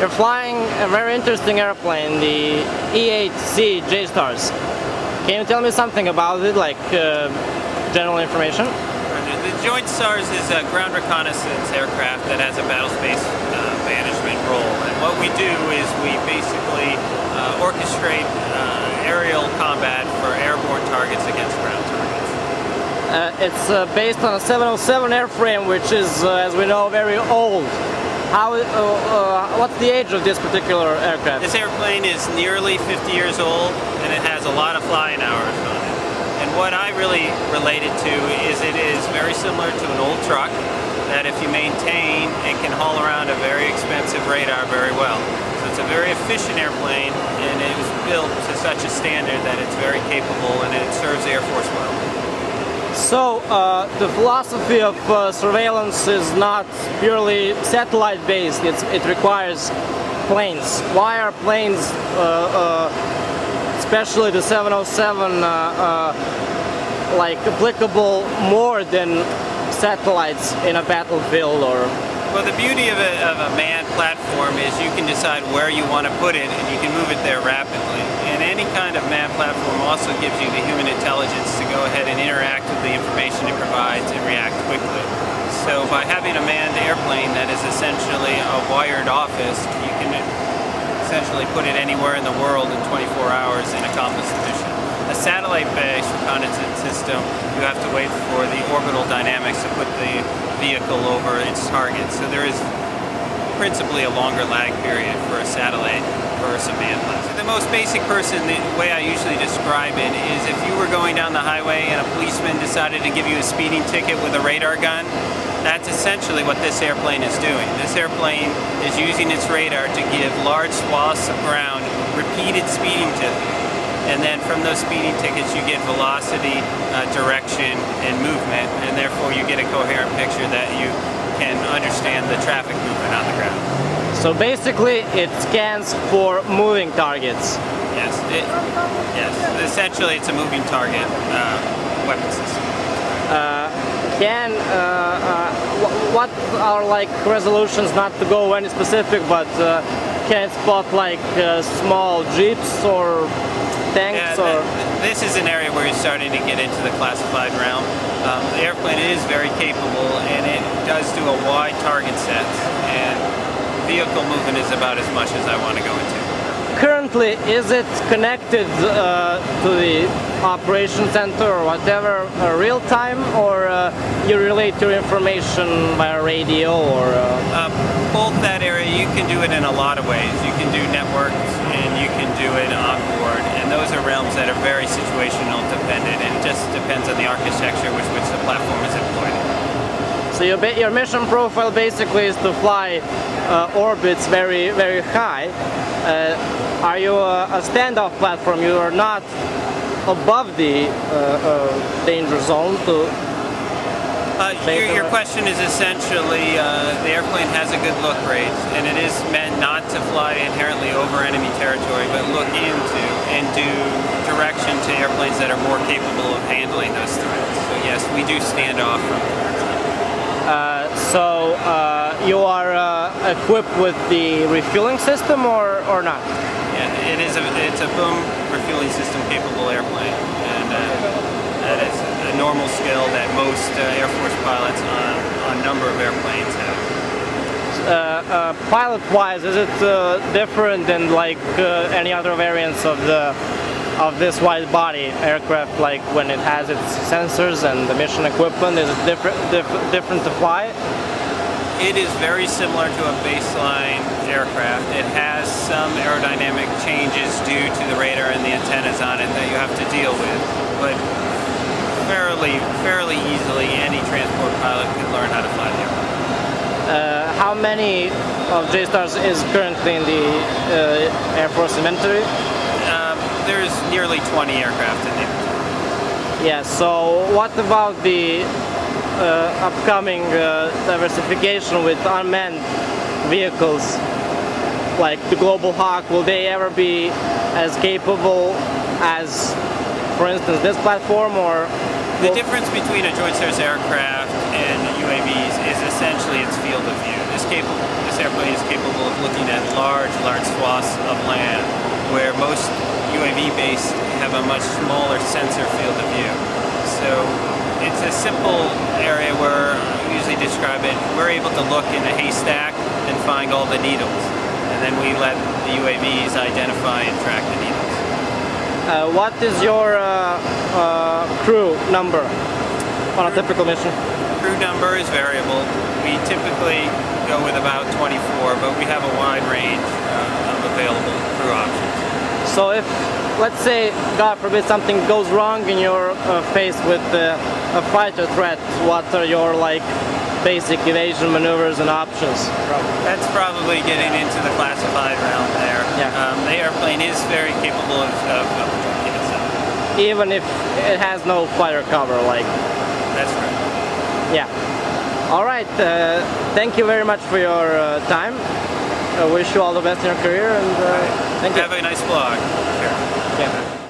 You're flying a very interesting airplane, the E-8C JSTARS. Can you tell me something about it, like general information? The JSTARS is a ground reconnaissance aircraft that has a battlespace management role. And what we do is we basically orchestrate aerial combat for airborne targets against ground targets. It's based on a 707 airframe, which is, as we know, very old. What's the age of this particular aircraft? This airplane is nearly 50 years old, and it has a lot of flying hours on it. And what I really relate it to is it is very similar to an old truck that if you maintain, it can haul around a very expensive radar very well. So it's a very efficient airplane, and it was built to such a standard that it's very capable and it serves the Air Force well. So, the philosophy of surveillance is not purely satellite-based, it requires planes. Why are planes, especially the 707, like applicable more than satellites in a battlefield? Or well, the beauty of a manned platform is you can decide where you want to put it and you can move it there rapidly. And any kind of manned platform also gives you the human intelligence to go ahead and interact with the information it provides and react quickly. So by having a manned airplane that is essentially a wired office, you can essentially put it anywhere in the world in 24 hours and accomplish the mission. A satellite-based reconnaissance system, you have to wait for the orbital dynamics to put the vehicle over its target. So there is principally a longer lag period for a satellite versus a manned platform. The most basic person, the way I usually describe it, is if you were going down the highway and a policeman decided to give you a speeding ticket with a radar gun, that's essentially what this airplane is doing. This airplane is using its radar to give large swaths of ground repeated speeding tickets. And then from those speeding tickets you get velocity, direction, and movement, and therefore you get a coherent picture that you can understand the traffic movement on the ground. so basically it scans for moving targets. Yes, essentially it's a moving target weapon system. What are like resolutions, not to go any specific, but can it spot like small jeeps or tanks? Yeah, this is an area where you're starting to get into the classified realm. The airplane is very capable and it does do a wide target set, and vehicle movement is about as much as I want to go into. Currently, is it connected to the operation center or whatever real time, or you relate your information via radio or? Both that area, you can do it in a lot of ways. You can do networks and you can do it on board, and those are realms that are very situational dependent, and it just depends on the architecture with which the platform is employed. So your mission profile basically is to fly orbits very, very high. Are you a standoff platform? You are not above the danger zone to... Your question is essentially, the airplane has a good look rate, and it is meant not to fly inherently over enemy territory, but look into and do direction to airplanes that are more capable of handling those threats. So yes, we do stand off from threats. You are equipped with the refueling system or not? Yeah, it's a boom refueling system capable airplane, and that is a normal skill that most Air Force pilots on a number of airplanes have. Pilot-wise, is it different than like any other variants of this wide-body aircraft, like when it has its sensors and the mission equipment? Is it different to fly? It is very similar to a baseline aircraft. It has some aerodynamic changes due to the radar and the antennas on it that you have to deal with, but fairly easily any transport pilot can learn how to fly the airplane. How many of JSTARS is currently in the Air Force inventory? There's nearly 20 aircraft in the inventory. Yeah, so what about the upcoming diversification with unmanned vehicles like the Global Hawk? Will they ever be as capable as, for instance, this platform, or The difference between a JSTARS aircraft and UAVs is essentially its field of view. This airplane is capable of looking at large swaths of land, where most UAV-based have a much smaller sensor field of view. So it's a simple area where we usually describe it, we're able to look in a haystack and find all the needles. And then we let the UAVs identify and track the needles. What is your crew number on a typical mission? Crew number is variable. We typically go with about 24, but we have a wide range of available crew options. So if, let's say, God forbid, something goes wrong and you're faced with a fighter threat, what are your basic evasion maneuvers and options? That's probably getting into the classified realm there. Yeah. The airplane is very capable of protecting itself. Even if it has no fighter cover, That's correct. Yeah. All right. Thank you very much for your time. I wish you all the best in your career, and thank you. Have a nice vlog. Sure. Yeah.